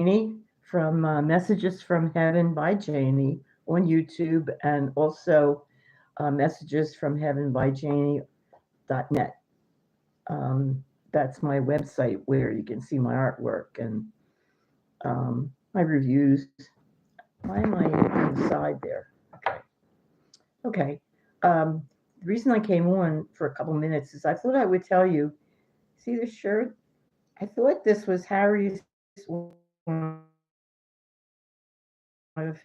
Jaynee from Messages from Heaven by Jaynee on YouTube, and also Messages from Heaven by Jaynee.net. That's my website where you can see my artwork and my reviews. Why am I on the side there? Okay. The reason I came on for a couple minutes is I thought I would tell you. See this shirt? I thought this was Harry's of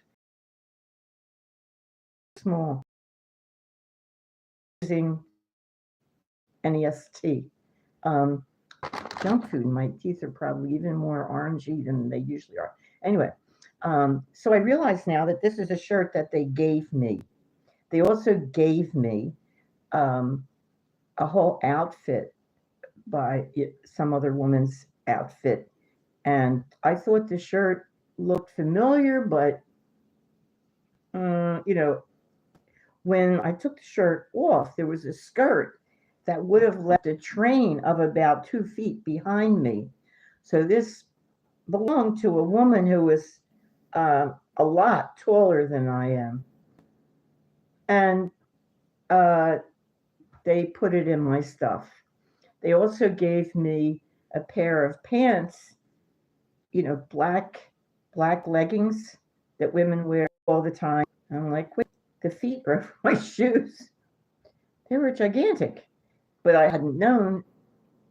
small using NEST. Um, Junk food. My teeth are probably even more orangey than they usually are. Anyway, so I realize now that this is a shirt that they gave me. They also gave me um, a whole outfit by some other woman's outfit. And I thought the shirt looked familiar, but, you know, when I took the shirt off, there was a skirt that would have left a train of about 2 feet behind me. So this belonged to a woman who was a lot taller than I am. And uh, they put it in my stuff. They also gave me a pair of pants, black leggings that women wear all the time. I'm like, wait, the feet are my shoes. They were gigantic, but I hadn't known,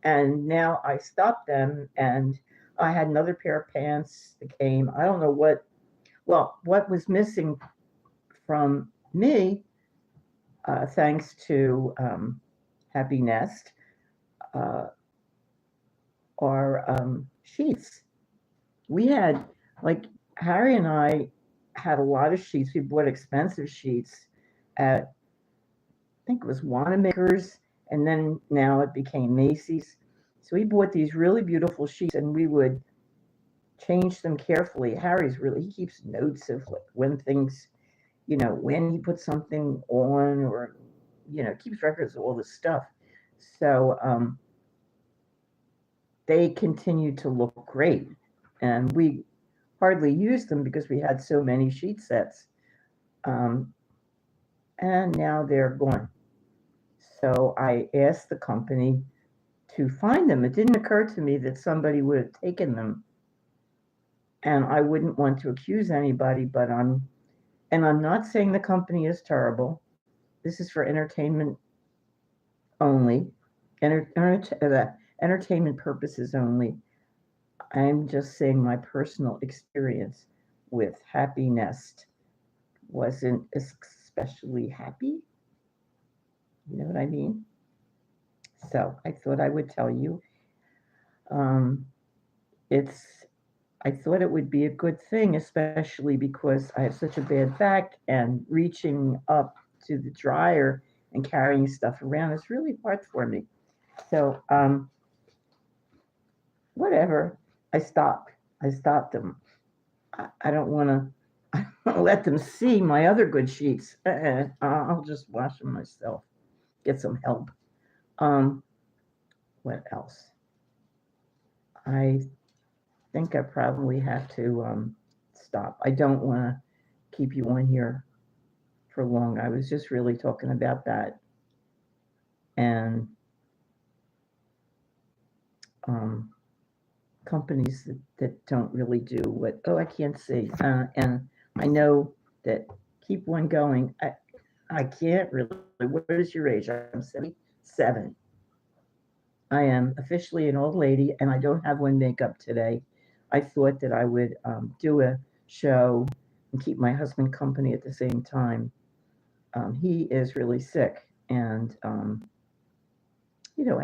and now I stopped them, and I had another pair of pants that came. I don't know what was missing from me, thanks to Happy Nest, uh, are sheets. We had, like, Harry and I had a lot of sheets. We bought expensive sheets at, I think it was Wanamaker's, and then now it became Macy's. So we bought these really beautiful sheets, and we would change them carefully. He keeps notes of like when things, when he puts something on, or, keeps records of all this stuff. So they continue to look great. And we hardly used them because we had so many sheet sets. And now they're gone. So I asked the company to find them. It didn't occur to me that somebody would have taken them. And I wouldn't want to accuse anybody, but I'm not saying the company is terrible. This is for entertainment only, entertainment purposes only. I'm just saying my personal experience with Happy Nest wasn't especially happy. You know what I mean? So I thought I would tell you. I thought it would be a good thing, especially because I have such a bad back, and reaching up to the dryer and carrying stuff around is really hard for me. So, whatever. I stopped. I stopped them. I don't want to let them see my other good sheets. I'll just wash them myself. Get some help. What else? I think I probably have to stop. I don't want to keep you on here for long. I was just really talking about that. And companies that don't really do what, I can't see. And I know that keep one going. I can't really. What is your age? I'm 77. I am officially an old lady, and I don't have one makeup today. I thought that I would do a show and keep my husband company at the same time. He is really sick, and I'd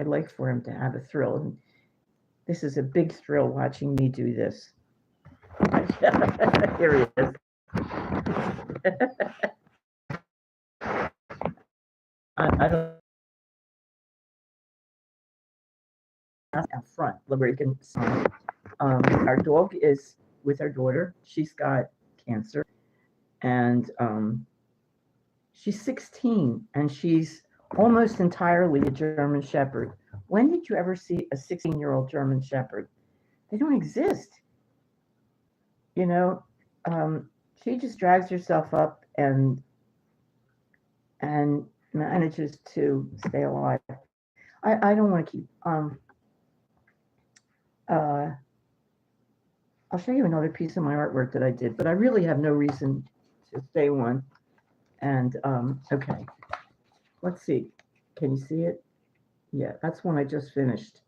like for him to have a thrill. And this is a big thrill watching me do this. Here he is. I don't out front where you can see. Our dog is with our daughter. She's got cancer, and she's 16, and she's almost entirely a German Shepherd. When did you ever see a 16-year-old German Shepherd? They don't exist. you know, she just drags herself up and manages to stay alive. I don't want to keep. Uh, I'll show you another piece of my artwork that I did, but I really have no reason to stay one. And okay, let's see. Can you see it? Yeah, that's one I just finished.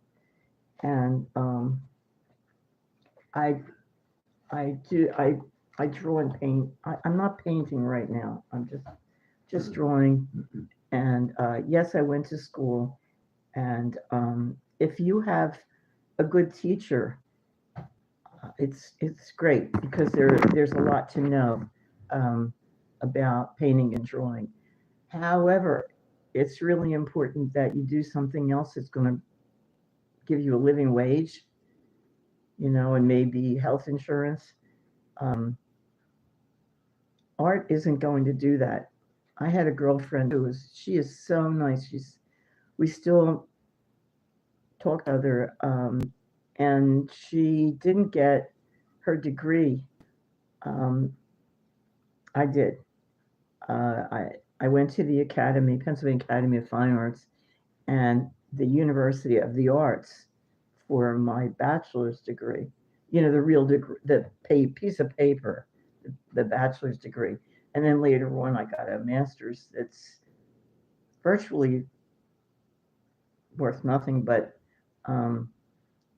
And I I do I draw and paint. I'm not painting right now. I'm just drawing. And yes, I went to school. And if you have a good teacher, it's great because there's a lot to know um, about painting and drawing. However, it's really important that you do something else that's going to give you a living wage, and maybe health insurance. Um, Art isn't going to do that. I had a girlfriend she is so nice. We still talk to other, and she didn't get her degree. Um, I did. I went to the Academy, Pennsylvania Academy of Fine Arts, and the University of the Arts for my bachelor's degree. The real degree, the piece of paper, the bachelor's degree, and then later on I got a master's. It's virtually worth nothing, but um,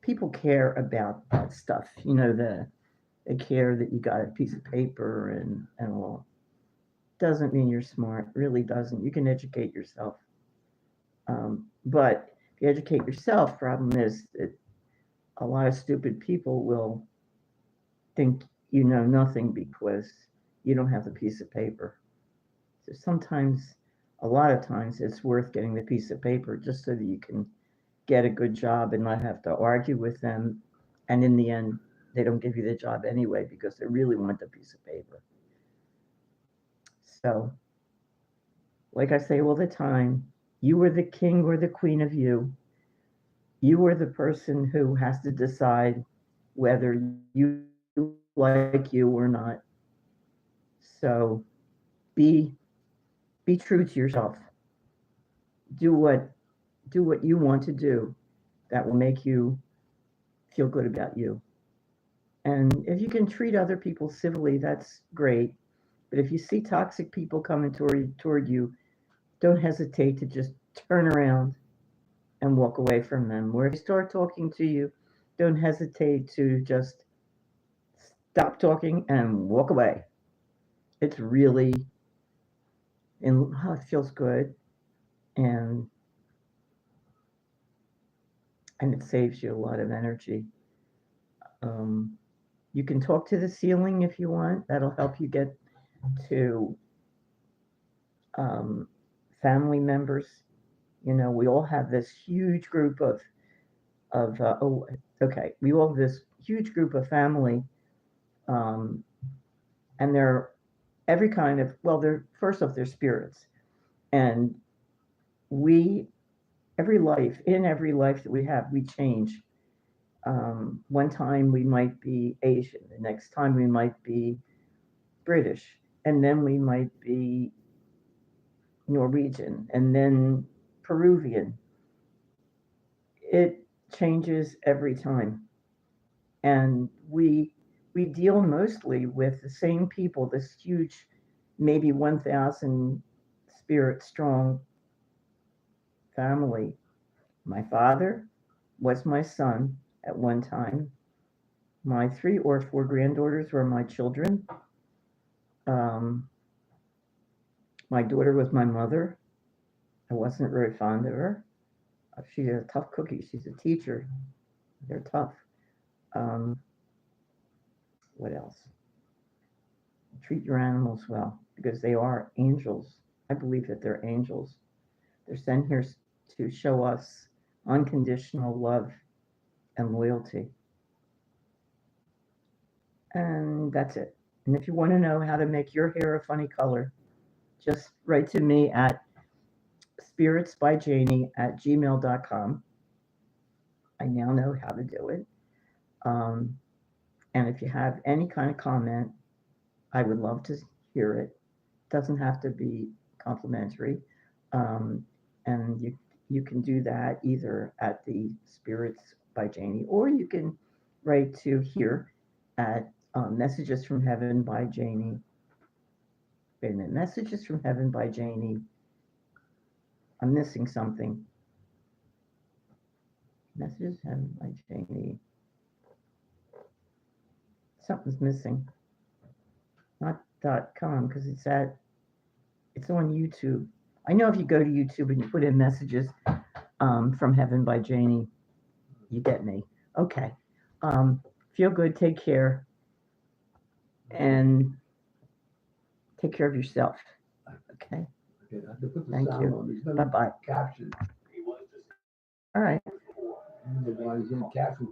people care about that stuff. They care that you got a piece of paper and all. Doesn't mean you're smart. Really doesn't. You can educate yourself. But if you educate yourself, problem is that a lot of stupid people will think you know nothing because you don't have the piece of paper. So sometimes, a lot of times, it's worth getting the piece of paper just so that you can get a good job and not have to argue with them. And in the end, they don't give you the job anyway because they really want the piece of paper. So, like I say all the time, you are the king or the queen of you. You are the person who has to decide whether you like you or not. So be be true to yourself. Do what do what you want to do that will make you feel good about you. And if you can treat other people civilly, that's great. But if you see toxic people coming toward you, don't hesitate to just turn around and walk away from them. Or if they start talking to you, don't hesitate to just stop talking and walk away. It's really, and it feels good, and and it saves you a lot of energy. Um, you can talk to the ceiling if you want. That'll help you get to um, family members. We all have this huge group of okay, we all have this huge group of family, um, and they're every kind of they're first off they're spirits, and we every life that we have we change. One time we might be Asian, the next time we might be British, and then we might be Norwegian, and then Peruvian. It changes every time, and we deal mostly with the same people. This huge, maybe 1,000 spirit strong family. My father was my son at one time. My 3 or 4 granddaughters were my children. Um, my daughter was my mother. I wasn't very fond of her. She's a tough cookie. She's a teacher. They're tough. Um, what else? Treat your animals well because they are angels. I believe that they're angels. They're sent here to show us unconditional love and loyalty. And that's it. And if you want to know how to make your hair a funny color, just write to me at SpiritsbyJaynee@gmail.com. I now know how to do it. Um, And if you have any kind of comment, I would love to hear it. Doesn't have to be complimentary. And you can do that either at the Spirits by Jaynee, or you can write to here at Messages from Heaven by Jaynee. Wait a minute, Messages from Heaven by Jaynee. I'm missing something. Messages from Heaven by Jaynee. Something's missing. Not .com, because it's on YouTube. I know if you go to YouTube and you put in Messages from Heaven by Jaynee, you get me. Okay. Feel good, take care, and take care of yourself. Okay. Thank you. Bye-bye. Caption. All right. Why is in caption?